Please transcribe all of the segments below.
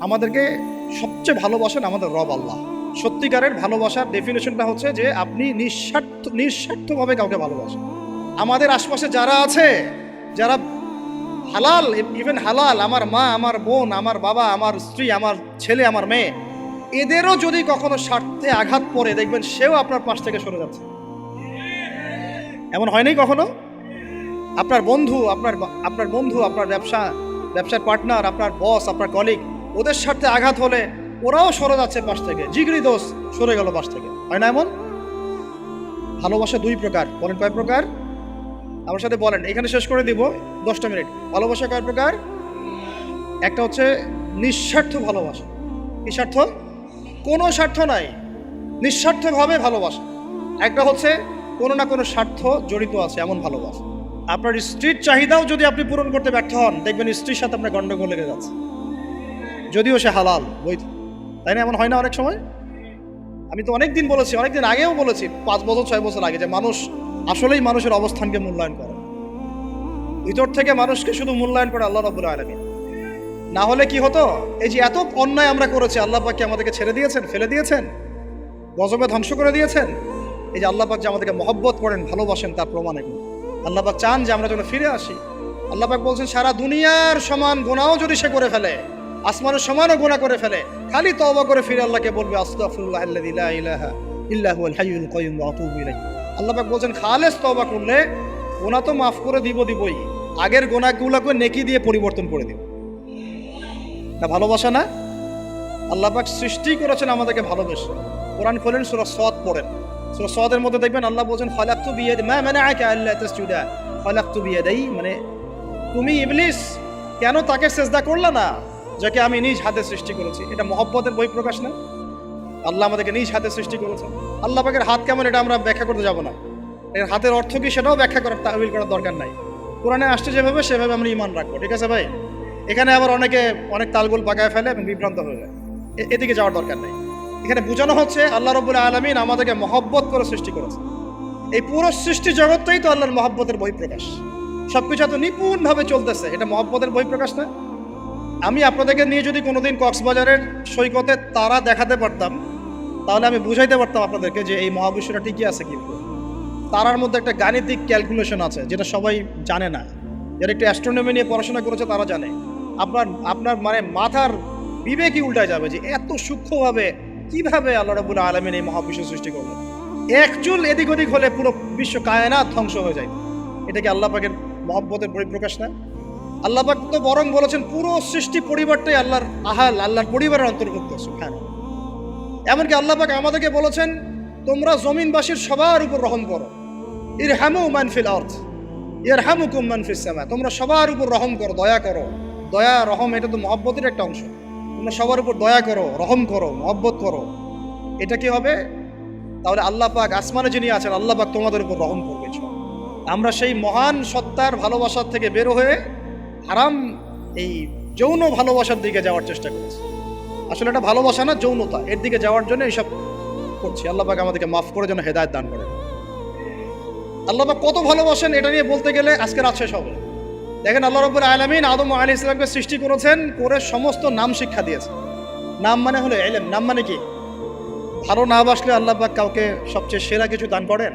আমাদেরকে সবচেয়ে ভালোবাসেন আমাদের রব আল্লাহ। সত্যিকারের ভালোবাসার ডেফিনেশনটা হচ্ছে যে আপনি নিঃস্বার্থভাবে কাউকে ভালোবাসেন। আমাদের আশপাশে যারা আছে, যারা হালাল, ইভেন হালাল, আমার মা, আমার বোন, আমার বাবা, আমার স্ত্রী, আমার ছেলে, আমার মেয়ে, এদেরও যদি কখনো স্বার্থে আঘাত পড়ে, দেখবেন সেও আপনার পাশ থেকে সরে যাচ্ছে। এমন হয়নি কখনো? আপনার বন্ধু, আপনার ব্যবসার পার্টনার, আপনার বস, আপনার কলিগ, ওদের স্বার্থে আঘাত হলে ওরাও সরে যাচ্ছে পাশ থেকে, জিগরি দোষ সরে গেল পাশ থেকে, হয় না এমন? ভালোবাসা দুই প্রকার। বলেন কয় প্রকার? আমার সাথে বলেন, এখানে শেষ করে দিব 10টা মিনিট। ভালোবাসা কয় প্রকার? একটা হচ্ছে নিঃস্বার্থ ভালোবাসা। কি স্বার্থ? কোনো স্বার্থ নাই, নিঃস্বার্থভাবে ভালোবাসা। একটা হচ্ছে কোনো না কোনো স্বার্থ জড়িত আছে এমন ভালোবাসা। আপনার স্ত্রীর চাহিদাও যদি আপনি পূরণ করতে ব্যর্থ হন, দেখবেন স্ত্রীর সাথে আপনার গন্ডগোল লেগে যাচ্ছে, যদিও সে হালাল বৈধ। তাই না? এমন হয় না অনেক সময়? আমি তো অনেকদিন বলেছি, অনেকদিন আগেও বলেছি, 5 বছর 6 বছর আগে, যে মানুষ আসলেই মানুষের অবস্থানকে মূল্যায়ন করে। ভিতর থেকে মানুষকে শুধু মূল্যায়ন করে আল্লাহ রাব্বুল আলামিন। না হলে কি হতো? এই যে এত অন্যায় আমরা করেছি, আল্লাহ পাক কি আমাদেরকে ছেড়ে দিয়েছেন, ফেলে দিয়েছেন, গজবে ধ্বংস করে দিয়েছেন? এই যে আল্লাহ পাক যে আমাদেরকে মহব্বত করেন, ভালোবাসেন, তার প্রমাণ এগুলো। আল্লাহ পাক চান যে আমরা যেন ফিরে আসি। আল্লাহ পাক বলছেন, সারা দুনিয়ার সমান গুনাহও যদি সে করে ফেলে, আসমানের সমানও গুনাহ করে ফেলে, খালি তওবা করে ফিরে আল্লাহকে বলবে, আস্তাগফিরুল্লাহাল্লাযী লা ইলাহা ইল্লা হুয়াল হাইয়ুল কাইয়্যুম ওয়া আতুবু ইলাইহি। আল্লাহ পাক বলছেন, খালেস তওবা করলে গুনাহ তো মাফ করে দিবই, আগের গুনাহগুলোকে নেকি দিয়ে পরিবর্তন করে দিব। না ভালোবাসা না? আল্লাহ পাক সৃষ্টি করেছেন আমাদেরকে ভালোবেসে। কোরআন খোলেন, সূরা সদ পড়েন। সূরা সদের মধ্যে দেখবেন আল্লাহ বলছেন, খালাকতু বিয়াদি মা মানাআকা আল্লা তাসজুদা খালাকতু বিয়াদাই, মানে তুমি ইবলিস কেন তাকে সিজদা করলা না যাকে আমি নিজ হাতে সৃষ্টি করেছি? এটা মহব্বতের বহিঃপ্রকাশ না? আল্লাহ আমাদেরকে নিজ হাতে সৃষ্টি করেছেন। আল্লাহ পাকের হাত কেমন এটা আমরা ব্যাখ্যা করতে যাব না। এর হাতের অর্থ কি সেটাও ব্যাখ্যা করার, তাহবিল করার দরকার নাই। কোরআনে আসছে যেভাবে সেভাবে আমরা ঈমান রাখবো, ঠিক আছে ভাই? এখানে আবার অনেকে অনেক তালগোল পাকায় ফেলে এবং বিভ্রান্ত হয়ে যায়, এদিকে যাওয়ার দরকার নেই। এখানে বোঝানো হচ্ছে আল্লাহ রাব্বুল আলামিন আমাদেরকে মহব্বত করে সৃষ্টি করেছে। এই পুরো সৃষ্টি জগৎটাই তো আল্লাহর মহব্বতের বহিঃপ্রকাশ। সবকিছু এত নিপুণভাবে চলতেছে, এটা মহব্বতের বহিঃপ্রকাশ না? আমি আপনাদেরকে নিয়ে যদি কোনোদিন কক্সবাজারের সৈকতে তারা দেখাতে পারতাম, তাহলে আমি বুঝাইতে পারতাম আপনাদেরকে যে এই মহাবিশ্বটা ঠিকই আছে। কিন্তু তারার মধ্যে একটা গাণিতিক ক্যালকুলেশন আছে যেটা সবাই জানে না। যারা একটু অ্যাস্ট্রোনমি নিয়ে পড়াশোনা করেছে তারা জানে। আপনার মানে মাথার বিবেকই উল্টায় যাবে যে এত সূক্ষ্মভাবে কিভাবে আল্লাহ রাব্বুল আলামিন এই মহাবিশ্ব সৃষ্টি করলেন। এক চুল এদিক ওদিক হলে পুরো বিশ্ব কায়নাত ধ্বংস হয়ে যায়। এটা কি আল্লাহ পাকের মহব্বতের পরিপ্রকাশ না? আল্লাহ পাক তো বরং বলেছেন পুরো সৃষ্টি পরিবারটাই আল্লাহর আল্লাহর পরিবারের অন্তর্ভুক্ত। সুবহানাল্লাহ। এমনকি আল্লাহ পাক আমাদেরকে বলেছেন, তোমরা জমিনবাসীর সবার উপর রহম করো। ইরহামু মান ফিল আরদ ইয়ারহামুকুম মান ফিস সামা। তোমরা সবার উপর রহম করো, দয়া করো। দয়া, রহম, এটা তো মহব্বতের একটা অংশ। তোমরা সবার উপর দয়া করো, রহম করো, মহব্বত করো। এটা কি হবে? তাহলে আল্লাহ পাক আসমানে যিনি আছেন, আল্লাহ পাক তোমাদের উপর রহম করবে। আমরা সেই মহান সত্তার ভালোবাসার থেকে বের হয়ে হারাম এই যৌন ভালোবাসার দিকে যাওয়ার চেষ্টা করছি। আসলে এটা ভালোবাসা না, যৌনতা, এর দিকে যাওয়ার জন্য এইসব করছি। আল্লাহ পাক আমাদেরকে মাফ করে যেন হেদায়েত দান করেন। আল্লাহ পাক কত ভালোবাসেন এটা নিয়ে বলতে গেলে আজকে রাত শেষ হবে। দেখেন, আল্লাহ রাব্বুল আলামিন আদম আলাইহিস সালামকে সৃষ্টি করেছেন, করে সমস্ত নাম শিক্ষা দিয়েছেন। নাম মানে হলো ইলম। নাম মানে কি? ভালো না বাসলে আল্লাহ পাক কাউকে সবচেয়ে সেরা কিছু দান করেন।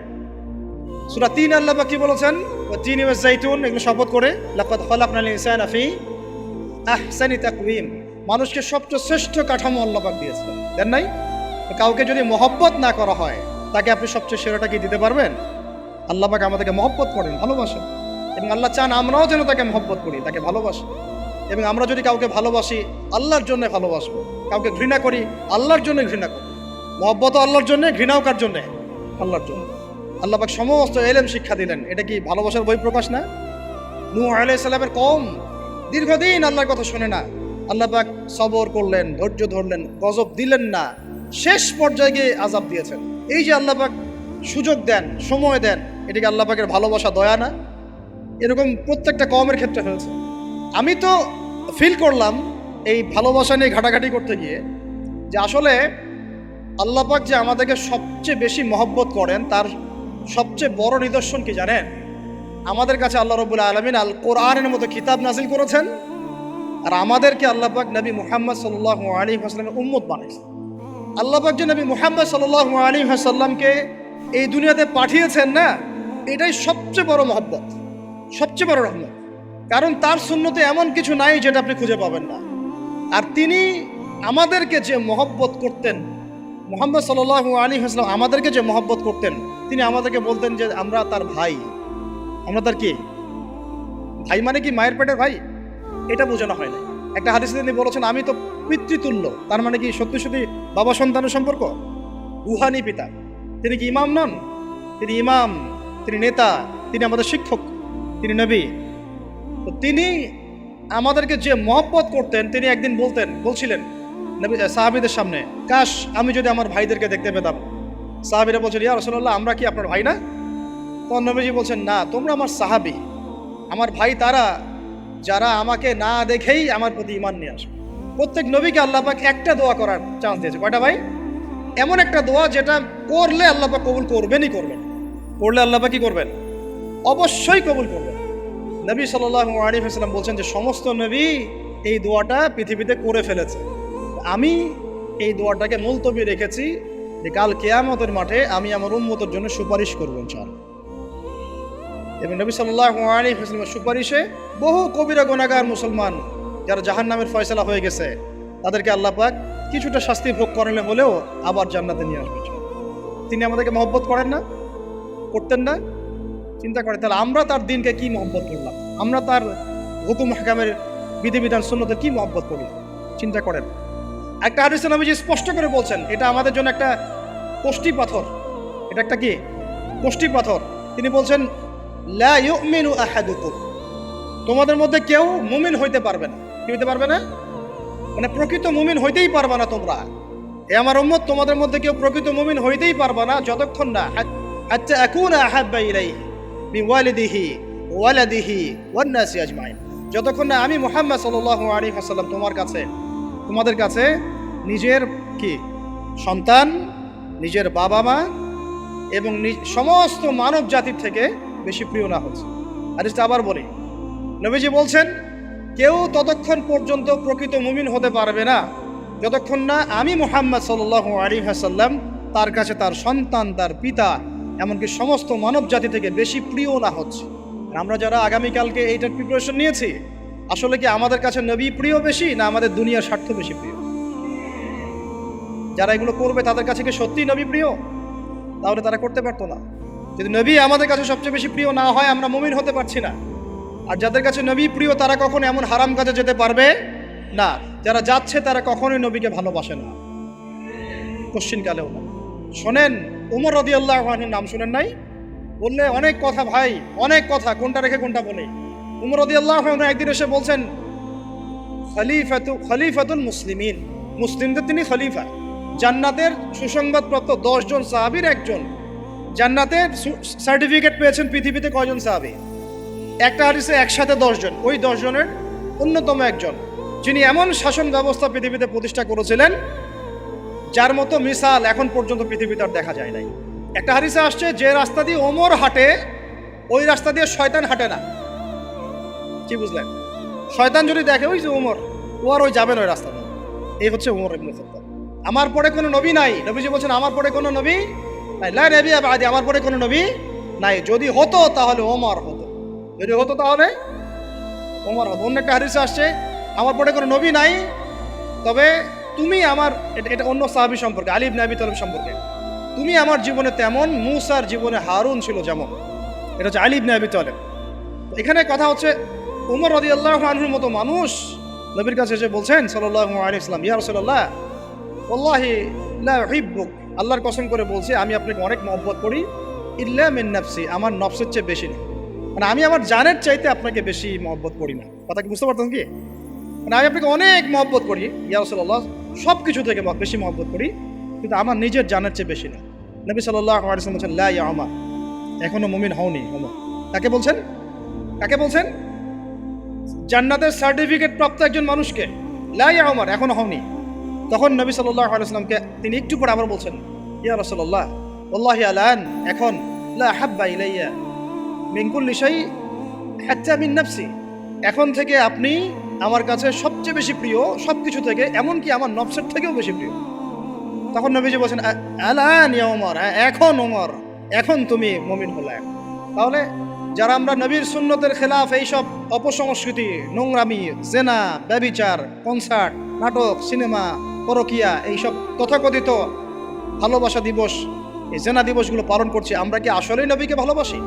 সূরা ৩ আল্লাহ পাক কি বলেছেন? ওয়া তিনি ওয়াজ জাইতুন, এগুলো শপথ করে, লাকাদ খালাকনাল ইনসানা ফি আহসানি তাকওয়িম। মানুষকে সবচেয়ে শ্রেষ্ঠ কাঠামো আল্লাহ পাক দিয়েছেন, দেন নাই? কাউকে যদি মহব্বত না করা হয়, তাকে আপনি সবচেয়ে সেরাটা কি দিতে পারবেন? আল্লাহ পাক আমাদেরকে মহব্বত করেন, ভালোবাসেন, এবং আল্লাহ চান আমরাও যেন তাকে মহব্বত করি, তাকে ভালোবাসি। এবং আমরা যদি কাউকে ভালোবাসি, আল্লাহর জন্য ভালোবাসবো। কাউকে ঘৃণা করি, আল্লাহর জন্য ঘৃণা করি। মহব্বতও আল্লাহর জন্য, ঘৃণাও কার জন্য? আল্লাহর জন্য। আল্লাহ পাক সমস্ত ইলম শিক্ষা দিলেন। এটা কি ভালোবাসার বহিঃপ্রকাশ না? নূহ আলাইহিস সালামের কওম দীর্ঘদিন আল্লাহর কথা শুনে না, আল্লাহ পাক সবর করলেন, ধৈর্য ধরলেন, গজব দিলেন না, শেষ পর্যায়ে গিয়ে আযাব দিয়েছেন। এই যে আল্লাহ পাক সুযোগ দেন, সময় দেন, এটা কি আল্লাহ পাকের ভালোবাসা, দয়া না? এরকম প্রত্যেকটা কওমের ক্ষেত্রে হয়েছে। আমি তো ফিল করলাম এই ভালোবাসা নিয়ে ঘাটাঘাটি করতে গিয়ে যে আসলে আল্লাহ পাক যে আমাদেরকে সবচেয়ে বেশি মহব্বত করেন, তার সবচেয়ে বড় নিদর্শন কি জানেন? আমাদের কাছে আল্লাহ রাব্বুল আলামিন আল কোরআনের মতো কিতাব নাজিল করেছেন, আর আমাদেরকে আল্লাহ পাক নবী মুহাম্মদ সাল্লাল্লাহু আলাইহি ওয়াসাল্লামের উম্মত বানাইছে। আল্লাহ পাক যে নবী মুহাম্মদ সাল্লাল্লাহু আলাইহি ওয়াসাল্লামকে এই দুনিয়াতে পাঠিয়েছেন না, এটাই সবচেয়ে বড় মহব্বত, সবচেয়ে বড় রহমত। কারণ তার সুন্নতে এমন কিছু নাই যেটা আপনি খুঁজে পাবেন না। আর তিনি আমাদেরকে যে মহব্বত করতেন, মুহাম্মদ সাল্লাল্লাহু আলাইহি ওয়াসাল্লাম আমাদেরকে যে মহব্বত করতেন, তিনি আমাদেরকে বলতেন যে আমরা তার ভাই। আমরা তার কি ভাই? মানে কি মায়ের পেটের ভাই? এটা বোঝানো হয় না। একটা হাদিসে তিনি বলেছেন আমি তো পিতৃতুল্য। তার মানে কি সত্যি সত্যি বাবা সন্তানের সম্পর্ক? রুহানি পিতা। তিনি কি ইমাম নন? তিনি ইমাম, তিনি নেতা, তিনি আমাদের শিক্ষক, তিনি নবী। তো তিনি আমাদেরকে যে মহব্বত করতেন, তিনি একদিন বলছিলেন নবী সাহাবীদের সামনে, কাশ আমি যদি আমার ভাইদেরকে দেখতে পেতাম। সাহাবীরা বলছেন, ইয়া রাসূলুল্লাহ, আমরা কি আপনার ভাই না? তখন নবীজি বলছেন, না, তোমরা আমার সাহাবী। আমার ভাই তারা যারা আমাকে না দেখেই আমার প্রতি ঈমান নিয়ে আসবে। প্রত্যেক নবীকে আল্লাহ পাক একটা দোয়া করার চান্স দিয়েছে। কয়টা ভাই? এমন একটা দোয়া যেটা করলে আল্লাহ পাক কবুল করবেনই করবেন। করলে আল্লাহ পাক কি করবেন? অবশ্যই কবুল করবেন। নবী সাল্লাল্লাহু আলাইহি ওয়াসাল্লাম বলছেন যে সমস্ত নবী এই দোয়াটা পৃথিবীতে করে ফেলেছে। আমি এই দোয়াটাকে মুলতবি রেখেছি যে কাল কিয়ামতের মাঠে আমি আমার উম্মতের জন্য সুপারিশ করব ইনশাআল্লাহ। এবং নবী সাল্লাল্লাহু আলাইহি ওয়াসাল্লামের সুপারিশে বহু কবিরা গুনাহগার মুসলমান যারা জাহান্নামের ফয়সালা হয়ে গেছে, তাদেরকে আল্লাহ পাক কিছুটা শাস্তি ভোগ করালে হলেও আবার জান্নাতে নিয়ে আসবে। তিনি আমাদেরকে মহব্বত করেন না? করতেন না? চিন্তা করে তাহলে আমরা তার দিনকে কি মহব্বত করলাম, আমরা তার হুকুম হাকামের বিধিবিধান সুন্নতের কি মহব্বত করলাম, চিন্তা করেন। একটা হাদিসে নবীজি স্পষ্ট করে বলছেন এটা আমাদের জন্য একটা কষ্টি পাথর। এটা একটা কি কষ্টি পাথর। তিনি বলছেন লা ইউমিনু আহাদুকুম, তোমাদের মধ্যে কেউ মুমিন হইতে পারবে না। কি হইতে পারবে না? মানে প্রকৃত মুমিন হইতেই পারবে না তোমরা। এ আমার উম্মত, তোমাদের মধ্যে কেউ প্রকৃত মুমিন হইতেই পারবে না যতক্ষণ না হাত্তা আকুনা আহাব্বা ইলাইহি মিন ওয়ালিদিহি ওয়ালাদিহি ওয়ান নাসি আজমাইন, যতক্ষণ না আমি মুহাম্মদ সাল্লাল্লাহু আলাইহি ওয়াসাল্লাম তোমাদের কাছে নিজের কি সন্তান, নিজের বাবা মা এবং সমস্ত মানব জাতির থেকে বেশি প্রিয় না হচ্ছে। আর এটা আবার বলি, নবীজি বলছেন কেউ ততক্ষণ পর্যন্ত প্রকৃত মুমিন হতে পারবে না যতক্ষণ না আমি মুহাম্মদ সাল্লাল্লাহু আলাইহি ওয়াসাল্লাম তার কাছে তার সন্তান, তার পিতা, এমনকি সমস্ত মানব জাতি থেকে বেশি প্রিয় না হচ্ছে। আমরা যারা আগামীকালকে এইটার প্রিপারেশন নিয়েছি, আসলে কি আমাদের কাছে নবী প্রিয় বেশি না আমাদের দুনিয়ার স্বার্থ বেশি প্রিয়? যারা এগুলো করবে তাদের কাছে কি সত্যিই নবী প্রিয়? তাহলে তারা করতে পারতো না। যদি নবী আমাদের কাছে সবচেয়ে বেশি প্রিয় না হয়, আমরা মুমিন হতে পারছি না। আর যাদের কাছে নবী প্রিয় তারা কখনো এমন হারাম কাজে যেতে পারবে না। যারা যাচ্ছে তারা কখনোই নবীকে ভালোবাসে না, কোশ্চিনকালেও না। শোনেন, উমর রাদিয়াল্লাহু আনহুর নাম শুনেন নাই? বললে অনেক কথা ভাই, অনেক কথা, কোনটা রেখে কোনটা বলে। উমর রাদিয়াল্লাহু আনহু একদিন এসে বলছেন খলিফাতুল মুসলিমিন, মুসলিমদের তিনি খলিফা। জান্নাতের সুসংবাদপ্রাপ্ত 10 জন সাহাবীর একজন। জান্নাতের সার্টিফিকেট পেয়েছেন পৃথিবীতে কয়জন সাহাবী? একটা হাদিসে একসাথে 10 জন। ওই 10 জনের অন্যতম একজন, যিনি এমন শাসন ব্যবস্থা পৃথিবীতে প্রতিষ্ঠা করেছিলেন যার মতো মিসাল এখন পর্যন্ত পৃথিবীতে আর দেখা যায় নাই। একটা হাদিসে আসছে যে রাস্তা দিয়ে ওমর হাঁটে ওই রাস্তা দিয়ে শয়তান হাঁটে না। কি বুঝলেন? শয়তান যদি দেখে ওই যে ওমর, ও আর ওই যাবেন ওই রাস্তা দিয়ে। এই হচ্ছে ওমর ইবনে খাত্তাব। আমার পরে কোনো নবী নাই। নবীজি বলছেন আমার পরে কোনো নবী নাই, লা নবিয়্যা বাদি, আমার পরে কোনো নবী নাই। যদি হতো তাহলে ওমর হতো, যদি হতো তাহলে ওমর হতো। অন্য একটা হাদিসে আসছে আমার পরে কোনো নবী নাই, তবে তুমি আমার, এটা অন্য সাহাবী সম্পর্কে, আলী ইবনে আবি তালিব সম্পর্কে, তুমি আমার জীবনে তেমন মূসার জীবনে হারুন ছিল যেমন। এটা হচ্ছে আলী ইবনে আবি তালিব। এখানে কথা হচ্ছে উমর রাদিয়াল্লাহু আনহুর মতো মানুষ নবীর কাছে এসে বলছেন সাল্লাল্লাহু আলাইহি ওয়াসাল্লাম, ইয়া রাসূলুল্লাহ ওয়াল্লাহি লা উহিব্বুক, আল্লাহর কসম করে বলছি আমি আপনাকে অনেক মহব্বত করি, ইল্লা মিন নাফসি, আমার নফসের চেয়ে বেশি না। মানে আমি আমার জানের চাইতে আপনাকে বেশি মহব্বত করি না। কথা কি বুঝতে পারতেন কি? মানে আমি আপনাকে অনেক মহব্বত করি ইয়া রাসূলুল্লাহ, সব কিছু থেকে বেশি মহব্বত করি, কিন্তু আমার নিজের জানের চেয়ে বেশি না। নবী সাল্লাল্লাহু আলাইহি ওয়াসাল্লাম বলছেন লা ইয়া উমর, এখনো মুমিন হওনি ওমর। কাকে বলছেন? কাকে বলছেন? জান্নাতের সার্টিফিকেট প্রাপ্ত একজন মানুষকে লা ইয়া উমর, এখনো হওনি। তখন নবী সাল্লাল্লাহু আলাইহি ওয়াসাল্লামকে তিনি একটু পরে আবার বলছেন, ইয়া রাসূলুল্লাহ ওয়াল্লাহি আলান, এখন লা হাব্বা ইলাইয়া মিন কুল্লি শাই হাত্তা মিন নাফসি, এখন থেকে আপনি আমার কাছে সবচেয়ে বেশি প্রিয় সব কিছু থেকে, এমনকি আমার নফসের থেকেও বেশি প্রিয়। তখন নবীজি বলছেন, আলান ইয়া ওমর, এখন ওমর, এখন তুমি মুমিন হলে। তাহলে যারা আমরা নবীর সুন্নতের খেলাফ এইসব অপসংস্কৃতি, নোংরামি, জেনা, ব্যভিচার, কনসার্ট, নাটক, সিনেমা, পরকিয়া, এইসব তথাকথিত ভালোবাসা দিবস, এই জেনা দিবসগুলো পালন করছি, আমরা কি আসলেই নবীকে ভালোবাসি?